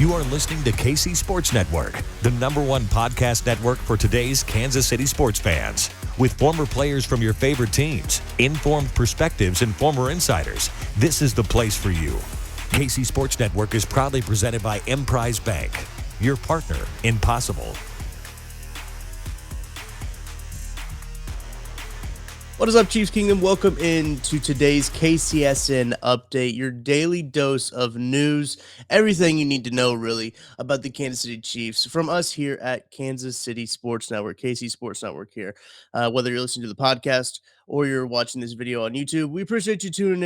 You are listening to KC Sports Network, the #1 podcast network for today's Kansas City sports fans. With former players from your favorite teams, informed perspectives, and former insiders, this is the place for you. KC Sports Network is proudly presented by Emprise Bank, your partner in possible. What is up, Chiefs Kingdom? Welcome into today's KCSN update, your daily dose of news, everything you need to know, really, about the Kansas City Chiefs from us here at Kansas City Sports Network, KC Sports Network here. Whether you're listening to the podcast or you're watching this video on YouTube, we appreciate you tuning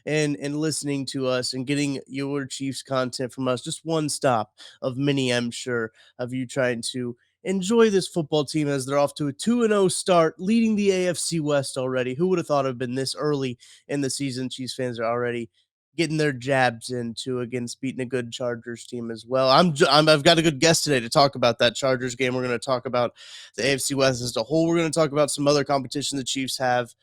in and listening to us and getting your Chiefs content from us. Just one stop of many, I'm sure, of you trying to enjoy this football team as they're off to a 2-0 start, leading the AFC West already. Who would have thought it would have been this early in the season? Chiefs fans are already getting their jabs into against beating a good Chargers team as well. I've got a good guest today to talk about that Chargers game. We're going to talk about the AFC West as a whole. We're going to talk about some other competition the Chiefs have.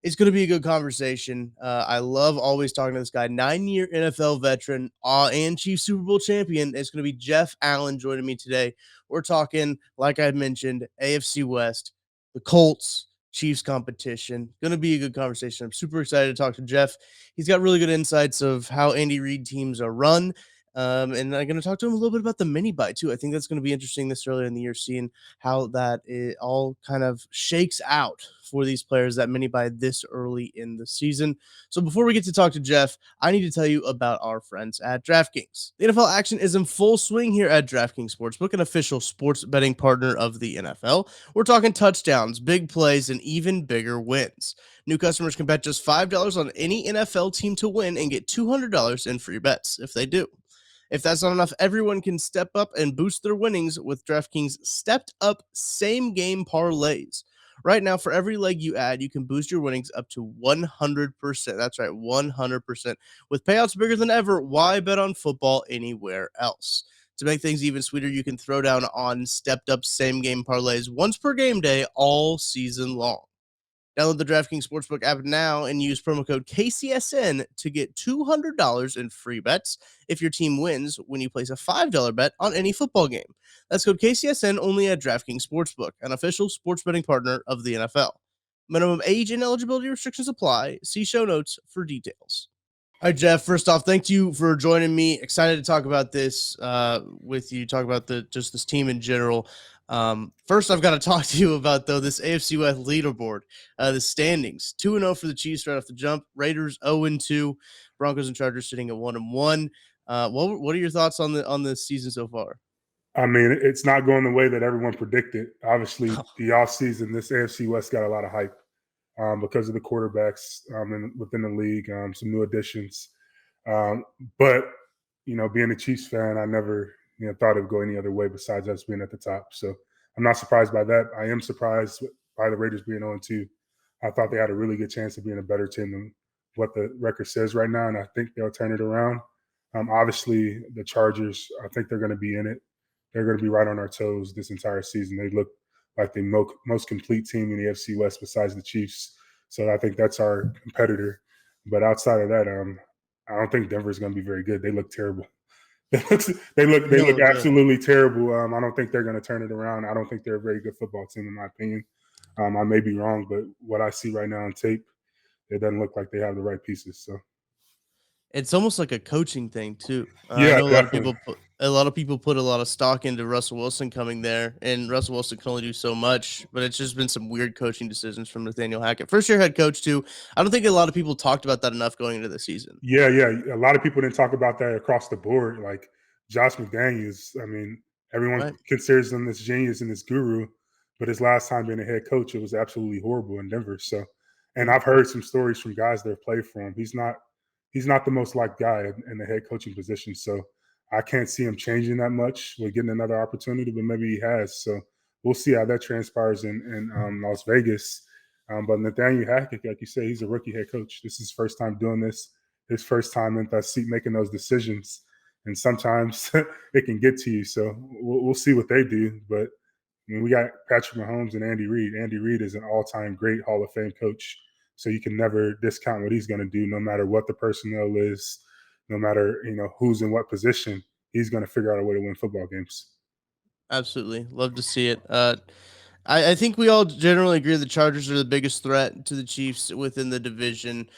It's going to be a good conversation. I love always talking to this guy, 9-year NFL veteran and Chiefs Super Bowl champion. It's going to be Jeff Allen joining me today. We're talking, like I mentioned, AFC West, the Colts, Chiefs competition. Going to be a good conversation. I'm super excited to talk to Jeff. He's got really good insights of how Andy Reid teams are run. And I'm going to talk to him a little bit about the mini bye too. I think that's going to be interesting this early in the year, seeing how that it all kind of shakes out for these players that mini bye this early in the season. So before we get to talk to Jeff, I need to tell you about our friends at DraftKings. The NFL action is in full swing here at DraftKings Sportsbook, an official sports betting partner of the NFL. We're talking touchdowns, big plays, and even bigger wins. New customers can bet just $5 on any NFL team to win and get $200 in free bets if they do. If that's not enough, everyone can step up and boost their winnings with DraftKings stepped up same game parlays. Right now, for every leg you add, you can boost your winnings up to 100%. That's right, 100%. With payouts bigger than ever, why bet on football anywhere else? To make things even sweeter, you can throw down on stepped up same game parlays once per game day all season long. Download the DraftKings Sportsbook app now and use promo code KCSN to get $200 in free bets if your team wins when you place a $5 bet on any football game. That's code KCSN only at DraftKings Sportsbook, an official sports betting partner of the NFL. Minimum age and eligibility restrictions apply. See show notes for details. All right, Jeff, first off, thank you for joining me. Excited to talk about this with you, talk about just this team in general. First, I've got to talk to you about, though, this AFC West leaderboard, the standings. 2-0 for the Chiefs right off the jump. Raiders 0-2. Broncos and Chargers sitting at 1-1. What are your thoughts on the season so far? I mean, it's not going the way that everyone predicted. Obviously, the offseason, this AFC West got a lot of hype because of the quarterbacks within the league, some new additions. But, being a Chiefs fan, I never thought it would go any other way besides us being at the top. So I'm not surprised by that. I am surprised by the Raiders being 0-2. I thought they had a really good chance of being a better team than what the record says right now, and I think they'll turn it around. Obviously, the Chargers, I think they're going to be in it. They're going to be right on our toes this entire season. They look like the most complete team in the AFC West besides the Chiefs. So I think that's our competitor. But outside of that, I don't think Denver's going to be very good. They look terrible. They look absolutely terrible. I don't think they're going to turn it around. I don't think they're a very good football team, in my opinion. I may be wrong, but what I see right now on tape, it doesn't look like they have the right pieces. So it's almost like a coaching thing too. Yeah, I know a lot of people put a lot of stock into Russell Wilson coming there, and Russell Wilson can only do so much. But it's just been some weird coaching decisions from Nathaniel Hackett, first-year head coach too. I don't think a lot of people talked about that enough going into the season. Yeah. A lot of people didn't talk about that across the board. Like Josh McDaniels, I mean, everyone considers him this genius and this guru, but his last time being a head coach, it was absolutely horrible in Denver. So, and I've heard some stories from guys that have played for him. He's not the most liked guy in the head coaching position. So I can't see him changing that much with getting another opportunity, but maybe he has. So we'll see how that transpires in Las Vegas. But Nathaniel Hackett, like you say, he's a rookie head coach. This is his first time doing this, his first time in that seat making those decisions. And sometimes it can get to you. So we'll see what they do. But I mean, we got Patrick Mahomes and Andy Reid. Andy Reid is an all-time great Hall of Fame coach. So you can never discount what he's going to do, no matter what the personnel is, no matter who's in what position. he's going to figure out a way to win football games. Absolutely. Love to see it. I think we all generally agree the Chargers are the biggest threat to the Chiefs within the division.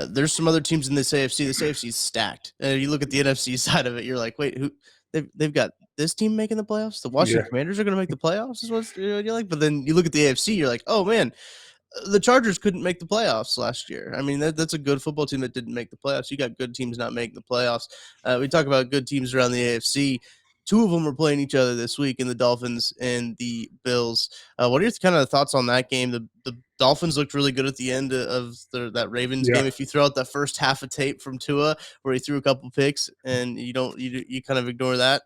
There's some other teams in this AFC. This AFC is stacked. You look at the NFC side of it, you're like, wait, who? They've got this team making the playoffs. The Yeah, Washington Commanders are going to make the playoffs. Is what you're like. But then you look at the AFC, you're like, oh man, the Chargers couldn't make the playoffs last year. I mean, that's a good football team that didn't make the playoffs. You got good teams not making the playoffs. We talk about good teams around the AFC. Two of them are playing each other this week in the Dolphins and the Bills. What are your kind of thoughts on that game? The Dolphins looked really good at the end of that Ravens yeah. game. If you throw out the first half of tape from Tua, where he threw a couple picks, and you kind of ignore that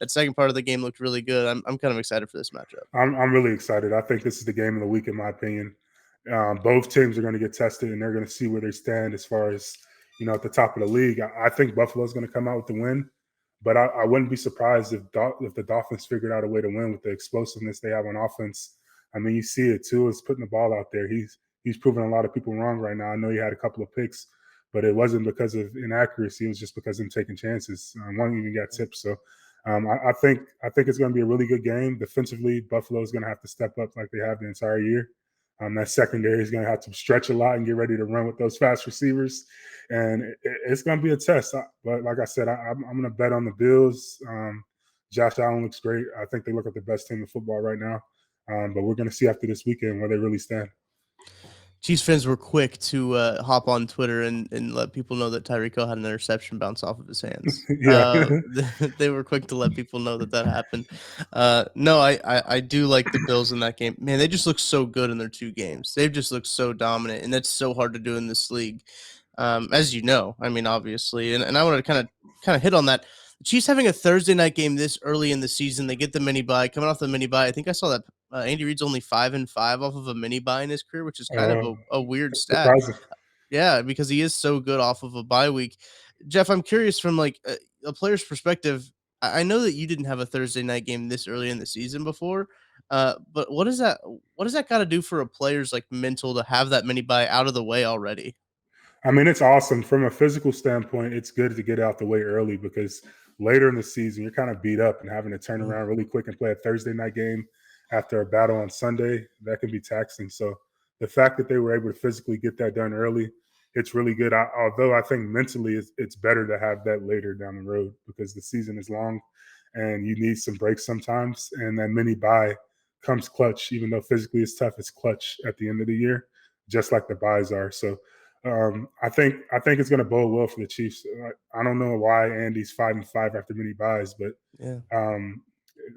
second part of the game looked really good. I'm kind of excited for this matchup. I'm really excited. I think this is the game of the week, in my opinion. Both teams are going to get tested, and they're going to see where they stand as far as at the top of the league. I think Buffalo's going to come out with the win, but I wouldn't be surprised if the Dolphins figured out a way to win with the explosiveness they have on offense. I mean, you see it too. Is putting the ball out there. He's proving a lot of people wrong right now. I know he had a couple of picks, but it wasn't because of inaccuracy. It was just because of him taking chances. One even got tipped. So I think it's going to be a really good game. Defensively, Buffalo is going to have to step up like they have the entire year. That secondary is going to have to stretch a lot and get ready to run with those fast receivers, and it's going to be a test. But like I said, I'm going to bet on the Bills. Josh Allen looks great. I think they look like the best team in football right now. But we're going to see after this weekend where they really stand. Chiefs fans were quick to hop on Twitter and let people know that Tyreek Hill had an interception bounce off of his hands. Yeah. They were quick to let people know that happened. No, I do like the Bills in that game. Man, they just look so good in their two games. They've just looked so dominant, and that's so hard to do in this league. As you know, I mean, obviously, and I want to kind of hit on that. The Chiefs having a Thursday night game this early in the season, they get the mini bye. Coming off the mini bye, I think I saw that Andy Reid's only 5-5 off of a mini bye in his career, which is kind of a weird stat. Surprising. Yeah, because he is so good off of a bye week. Jeff, I'm curious from like a player's perspective. I know that you didn't have a Thursday night game this early in the season before, but what does that got to do for a player's like mental to have that mini bye out of the way already? I mean, it's awesome. From a physical standpoint, it's good to get out the way early because later in the season, you're kind of beat up and having to turn around really quick and play a Thursday night game after a battle on Sunday, that can be taxing. So the fact that they were able to physically get that done early, it's really good. Although I think mentally it's better to have that later down the road because the season is long and you need some breaks sometimes. And that mini bye comes clutch, even though physically it's tough, it's clutch at the end of the year, just like the buys are. So I think it's going to bode well for the Chiefs. I don't know why Andy's 5-5 after many buys, but Yeah.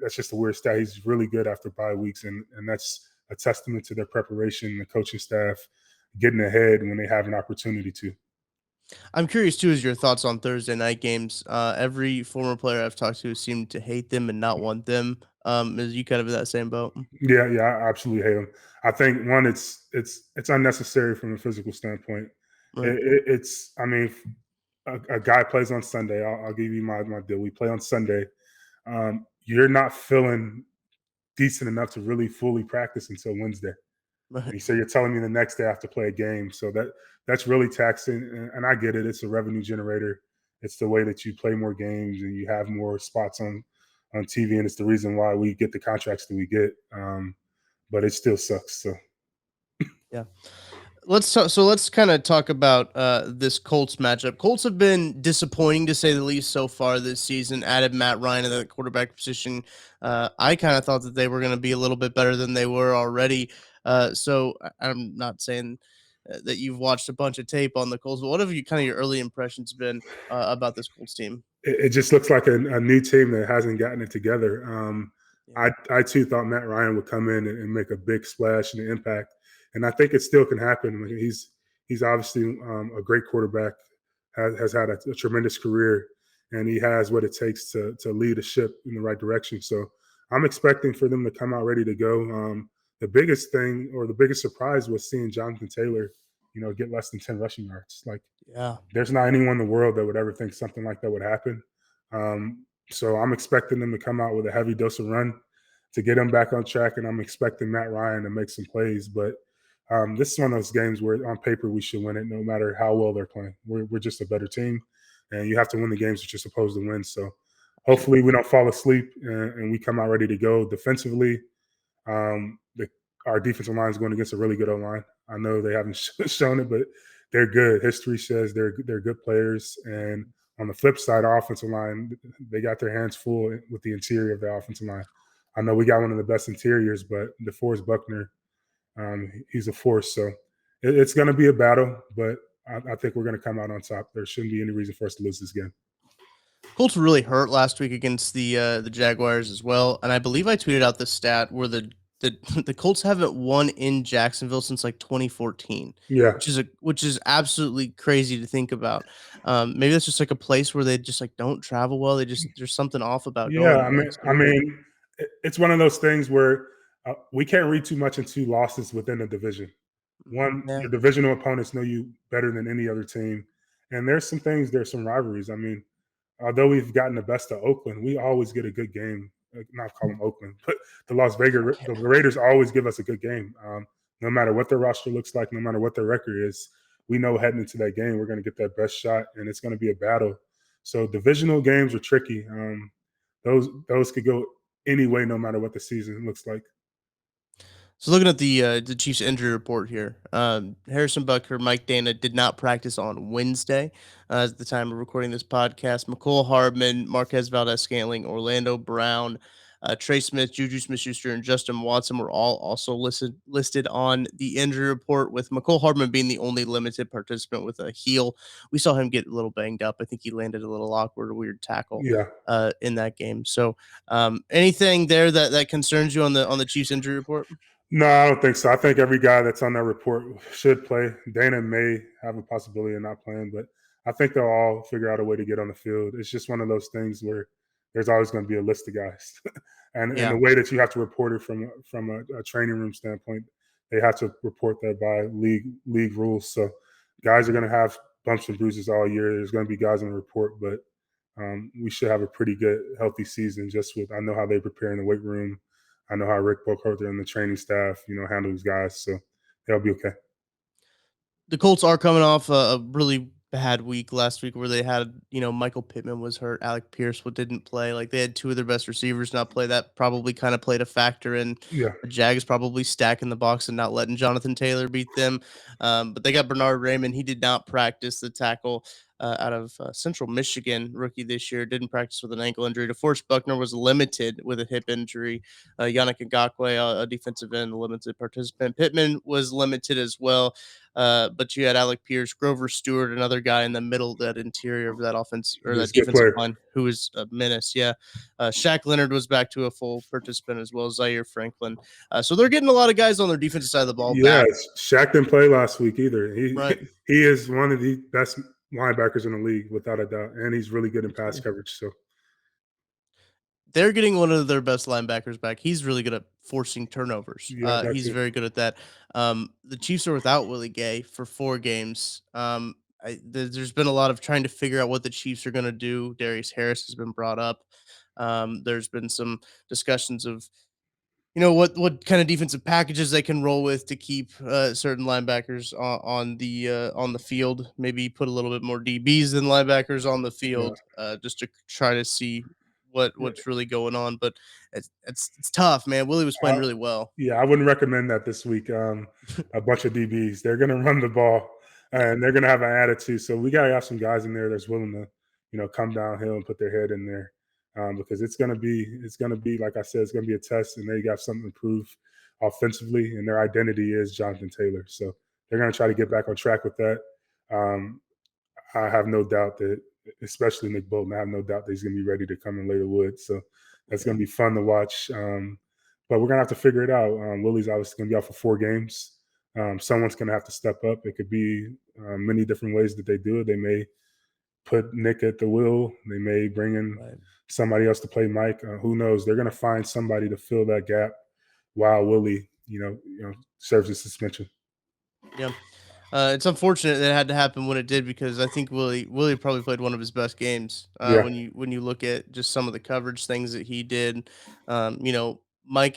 That's just a weird stat. He's really good after bye weeks, and that's a testament to their preparation, the coaching staff getting ahead when they have an opportunity to. I'm curious too, is your thoughts on Thursday night games? Every former player I've talked to seemed to hate them and not want them. Is you kind of in that same boat? Yeah, I absolutely hate them. I think one, it's unnecessary from a physical standpoint. Right. It's I mean, a guy plays on Sunday. I'll give you my deal. We play on Sunday. You're not feeling decent enough to really fully practice until Wednesday. Right. So you're telling me the next day I have to play a game. So that's really taxing. And I get it. It's a revenue generator. It's the way that you play more games and you have more spots on TV. And it's the reason why we get the contracts that we get. But it still sucks. So Yeah. Let's kind of talk about this Colts matchup. Colts have been disappointing to say the least so far this season. Added Matt Ryan in the quarterback position. I kind of thought that they were going to be a little bit better than they were already. So I'm not saying that you've watched a bunch of tape on the Colts, but what have your early impressions been about this Colts team? it just looks like a new team that hasn't gotten it together. Yeah. I too thought Matt Ryan would come in and make a big splash and an impact. And I think it still can happen. I mean, he's obviously a great quarterback, has had a tremendous career, and he has what it takes to lead a ship in the right direction. So I'm expecting for them to come out ready to go. The biggest thing or the biggest surprise was seeing Jonathan Taylor, get less than 10 rushing yards. Like, Yeah. there's not anyone in the world that would ever think something like that would happen. So I'm expecting them to come out with a heavy dose of run to get them back on track, and I'm expecting Matt Ryan to make some plays. But this is one of those games where on paper we should win it no matter how well they're playing. We're just a better team, and you have to win the games that you're supposed to win. So hopefully we don't fall asleep and we come out ready to go defensively. The, our defensive line is going against a really good O-line. I know they haven't shown it, but they're good. History says they're good players. And on the flip side, our offensive line, they got their hands full with the interior of the offensive line. I know we got one of the best interiors, but DeForest Buckner, he's a force. So it's going to be a battle, but I think we're going to come out on top. There shouldn't be any reason for us to lose this game. Colts were really hurt last week against the Jaguars as well, and I believe I tweeted out the stat where the the Colts haven't won in Jacksonville since like 2014, Yeah. which is absolutely crazy to think about. Maybe that's just like a place where they just like don't travel well. There's something off about Yeah, going there. it's one of those things where we can't read too much into losses within the division. One, Yeah. your divisional opponents know you better than any other team, and there's some rivalries. I mean, although we've gotten the best of Oakland, we always get a good game. Not call them Oakland, but the Raiders always give us a good game. No matter what their roster looks like, no matter what their record is, we know heading into that game we're going to get that best shot, and it's going to be a battle. So divisional games are tricky. Those could go any way, no matter what the season looks like. So looking at the Chiefs injury report here, Harrison Butker, Mike Dana did not practice on Wednesday at the time of recording this podcast. McCole Hardman, Marquez Valdez-Scantling, Orlando Brown, Trey Smith, Juju Smith-Schuster, and Justin Watson were all also listed on the injury report, with McCole Hardman being the only limited participant with a heel. We saw him get a little banged up. I think he landed a little awkward, a weird tackle Yeah. in that game. So anything there that concerns you on the Chiefs injury report? No, I don't think so. I think every guy that's on that report should play. Dana may have a possibility of not playing, but I think they'll all figure out a way to get on the field. It's just one of those things where there's always going to be a list of guys, and Yeah. the way that you have to report it from a training room standpoint, they have to report that by league rules. So guys are going to have bumps and bruises all year. There's going to be guys on the report, but we should have a pretty good, healthy season. Just with I know how they prepare in the weight room. I know how Rick Bookholter and the training staff, handles guys, so they'll be okay. The Colts are coming off a really bad week last week where they had, Michael Pittman was hurt, Alec Pierce didn't play. Like they had two of their best receivers not play. That probably kind of played a factor in Yeah, the Jags probably stacking the box and not letting Jonathan Taylor beat them. But they got Bernard Raymond. He did not practice, the tackle out of Central Michigan, rookie this year, didn't practice with an ankle injury. DeForest Buckner was limited with a hip injury. Yannick Ngakoue, a defensive end, limited participant. Pittman was limited as well. But you had Alec Pierce, Grover Stewart, another guy in the middle, that interior of that offense or he's that a good defensive player. line, who is a menace. Yeah. Shaq Leonard was back to a full participant, as well as Zaire Franklin. So they're getting a lot of guys on their defensive side of the ball Yeah, back. Shaq didn't play last week either. Right. He is one of the best linebackers in the league, without a doubt, and he's really good in pass coverage. So They're getting one of their best linebackers back. He's really good at forcing turnovers. yeah, that He's too. very good at that. The Chiefs are without Willie Gay for 4 games. There's been a lot of trying to figure out what the Chiefs are going to do. Darius Harris has been brought up. There's been some discussions of what kind of defensive packages they can roll with to keep certain linebackers on the field. Maybe put a little bit more DBs than linebackers on the Yeah. field, just to try to see Yeah. what's really going on. But it's tough, man. Willie was playing Uh, really well. yeah, I wouldn't recommend that this week. A bunch of DBs, they're going to run the ball, and they're going to have an attitude. So we got to have some guys in there that's willing to, come downhill and put their head in there, because it's going to be, like I said, it's going to be a test, and they got something to prove offensively, and their identity is Jonathan Taylor. So they're going to try to get back on track with that. I have no doubt that, especially Nick Bolton, I have no doubt that he's going to be ready to come and lay the wood. So that's going to be fun to watch. But we're going to have to figure it out. Willie's obviously going to be out for 4 games. Someone's going to have to step up. It could be many different ways that they do it. They may put Nick at the wheel. They may bring in somebody else to play Mike. Who knows? They're going to find somebody to fill that gap while Willie, serves his suspension. Yeah. It's unfortunate that it had to happen when it did, because I think Willie probably played one of his best games. Yeah. When you look at just some of the coverage things that he did, Mike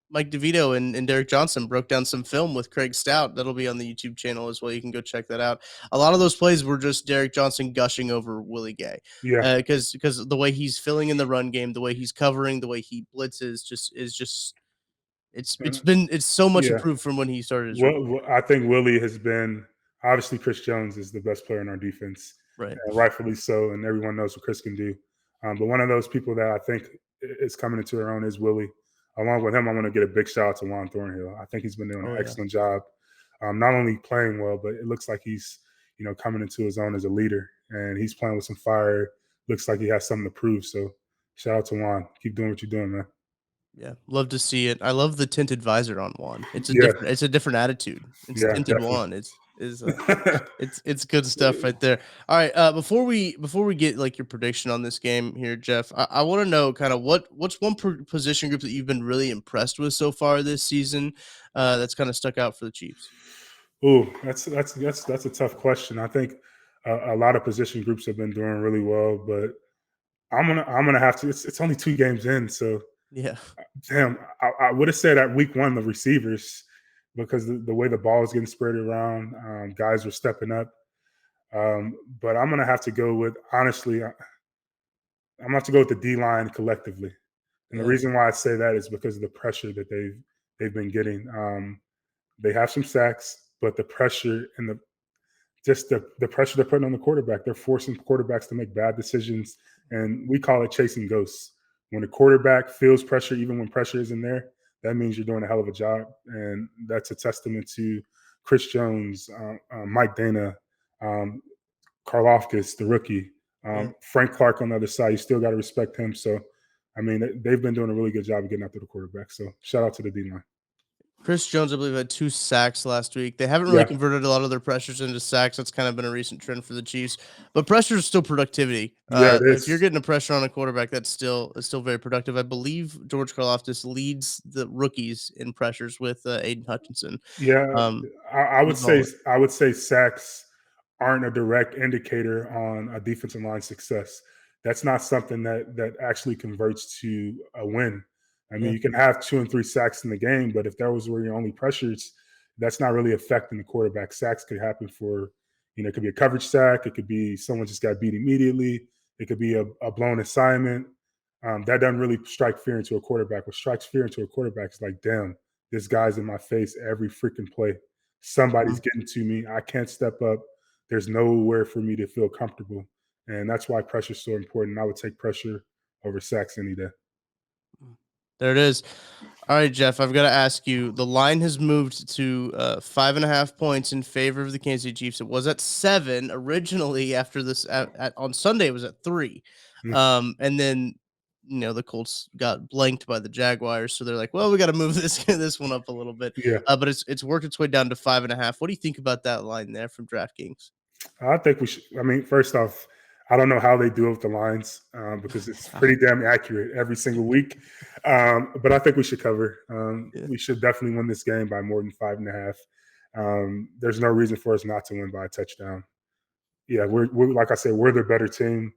Mike DeVito and Derek Johnson broke down some film with Craig Stout. That'll be on the YouTube channel as well. You can go check that out. A lot of those plays were just Derek Johnson gushing over Willie Gay. Yeah. Because the way he's filling in the run game, the way he's covering, the way he blitzes it's so much Yeah. improved from when he started his rookie. Well, I think Willie has been obviously Chris Jones is the best player in our defense, Right. rightfully so, and everyone knows what Chris can do. But one of those people that I think is coming into their own is Willie. Along with him, I want to get a big shout out to Juan Thornhill. I think he's been doing an excellent job, not only playing well, but it looks like he's coming into his own as a leader, and he's playing with some fire. Looks like he has something to prove. So shout out to Juan. Keep doing what you're doing, man. Yeah, love to see it. I love the tinted visor on Juan. It's Yeah. a different attitude. It's Yeah, tinted definitely. Juan. It's good stuff right there. All right, before we get like your prediction on this game here, Jeff, I want to know kind of what's one position group that you've been really impressed with so far this season, that's kind of stuck out for the Chiefs. Oh, that's a tough question. I think a lot of position groups have been doing really well, but I'm gonna have to. It's only 2 games in, so Yeah, damn. I would have said at week 1 the receivers because the way the ball is getting spread around, guys were stepping up. But I'm gonna have to go with honestly. I'm gonna have to go with the D line collectively, and the Yeah. reason why I say that is because of the pressure that they've been getting. They have some sacks, but the pressure and the pressure they're putting on the quarterback, they're forcing quarterbacks to make bad decisions, and we call it chasing ghosts. When a quarterback feels pressure, even when pressure isn't there, that means you're doing a hell of a job, and that's a testament to Chris Jones, Mike Dana, Karloftis, the rookie, Yeah. Frank Clark on the other side. You still got to respect him. So, I mean, they've been doing a really good job of getting after the quarterback. So, shout out to the D line. Chris Jones, I believe, had 2 sacks last week. They haven't really Yeah, converted a lot of their pressures into sacks. That's kind of been a recent trend for the Chiefs. But pressure is still productivity. yeah, it If you're is. getting a pressure on a quarterback, it's still very productive. I believe George Karlaftis leads the rookies in pressures with Aiden Hutchinson. Yeah, Um, I would he's say always, sacks aren't a direct indicator on a defensive line success. That's not something that actually converts to a win. I mean, yeah, you can have 2 and 3 sacks in the game, but if that was where your only pressures, that's not really affecting the quarterback. Sacks could happen for, it could be a coverage sack. It could be someone just got beat immediately. It could be a blown assignment. That doesn't really strike fear into a quarterback. What strikes fear into a quarterback is like, damn, this guy's in my face every freaking play. Somebody's mhm. getting to me. I can't step up. There's nowhere for me to feel comfortable. And that's why pressure is so important. I would take pressure over sacks any day. There it is. All right, Jeff, I've got to ask you. The line has moved to 5.5 points in favor of the Kansas City Chiefs. It was at 7 originally. After this, on Sunday, it was at 3, Mm, and then the Colts got blanked by the Jaguars, so they're like, "Well, we got to move this one up a little bit." yeah. But it's worked its way down to 5.5. What do you think about that line there from DraftKings? I think we should. I mean, first off, I don't know how they do it with the lines because it's pretty damn accurate every single week. But I think we should cover. Yeah. We should definitely win this game by more than 5.5. There's no reason for us not to win by a touchdown. Yeah, we're like I said, we're the better team.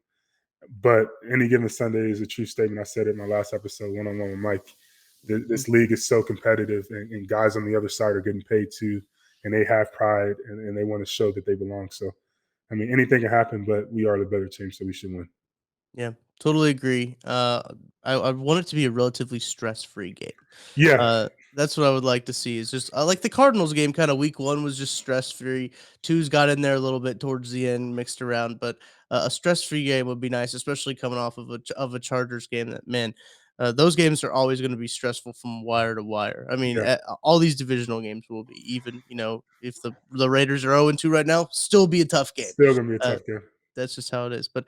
But any given Sunday is a true statement. I said it in my last episode, one-on-one with Mike. Mhm. This league is so competitive, and guys on the other side are getting paid too, and they have pride, and they want to show that they belong. So, I mean, anything can happen, but we are the better team, so we should win. Yeah, totally agree. I want it to be a relatively stress-free game. Yeah, That's what I would like to see. Is just like the Cardinals game, kind of week 1 was just stress-free. Two's got in there a little bit towards the end, mixed around, but a stress-free game would be nice, especially coming off of a Chargers game. That man, those games are always going to be stressful from wire to wire. I mean, yeah, all these divisional games will be. Even if the Raiders are 0-2 right now, still be a tough game. still gonna be a Uh, tough game. that's just how it is. But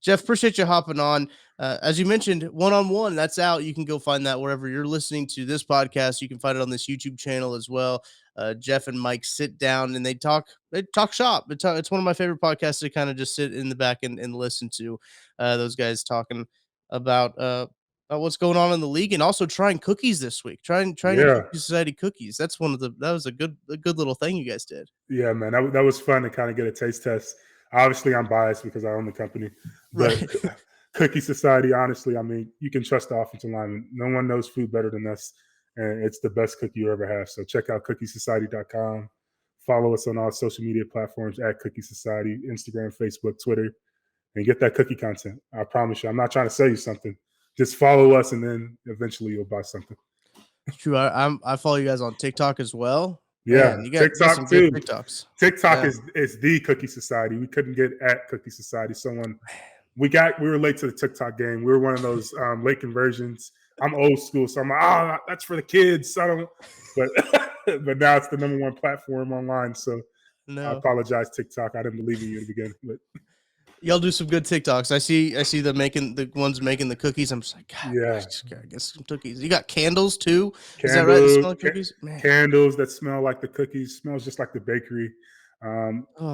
Jeff, appreciate you hopping on. As you mentioned, one-on-one, that's out. You can go find that wherever you're listening to this podcast. You can find it on this YouTube channel as well. Jeff and Mike sit down and they talk shop. It's one of my favorite podcasts to kind of just sit in the back and listen to those guys talking about what's going on in the league, and also trying cookies this week. Trying your Yeah, Cookie Society cookies. That was a good little thing you guys did. yeah, man, that was fun to kind of get a taste test. Obviously, I'm biased because I own the company, but Right. Cookie Society, honestly, I mean, you can trust the offensive lineman. No one knows food better than us. and it's the best cookie you ever have. So check out cookiesociety.com. Follow us on all social media platforms at Cookie Society, Instagram, Facebook, Twitter, and get that cookie content. I promise you. I'm not trying to sell you something. Just follow us, and then eventually you'll buy something. It's true. I follow you guys on TikTok as well. Yeah, Man, you got TikTok some too. good TikToks. TikTok Yeah. is the Cookie Society. We couldn't get at Cookie Society. We were late to the TikTok game. We were one of those late conversions. I'm old school, so I'm like, that's for the kids. But now it's the number one platform online. So I apologize, TikTok. I didn't believe in you to begin, but y'all do some good TikToks. I see them making the ones making the cookies. I'm just like, God, yeah, I just gotta get some cookies. You got candles too? Is candles, that right? They smell like cookies? Man. Candles that smell like the cookies, smells just like the bakery.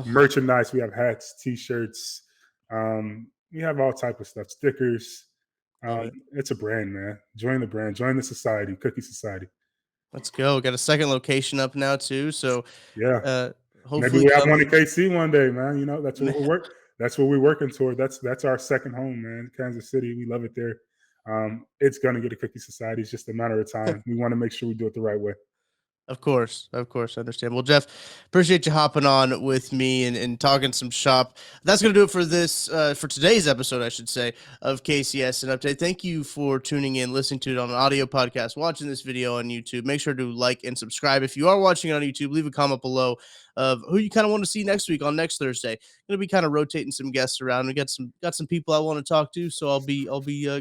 Merchandise. We have hats, T-shirts. We have all type of stuff, stickers. It's a brand, man. Join the brand. Join the society, Cookie Society. Let's go. Got a second location up now too. So yeah, hopefully maybe we have one in KC one day, man. You know, that's what we're working toward. That's our second home, man. Kansas City. We love it there. It's gonna get a Cookie Society. It's just a matter of time. We want to make sure we do it the right way. Of course, I understand. Well, Jeff, appreciate you hopping on with me and talking some shop. That's going to do it for for today's episode, I should say, of KCS and Update. Thank you for tuning in, listening to it on an audio podcast, watching this video on YouTube. Make sure to like and subscribe. If you are watching it on YouTube, leave a comment below of who you kind of want to see next week on next Thursday. Going to be kind of rotating some guests around. We got some people I want to talk to, so I'll be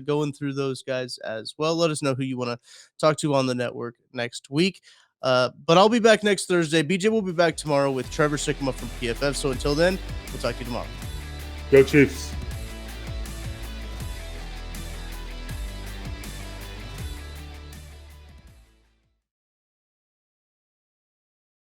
going through those guys as well. Let us know who you want to talk to on the network next week. But I'll be back next Thursday. BJ will be back tomorrow with Trevor Sikkema from PFF. So until then, we'll talk to you tomorrow. Go Chiefs.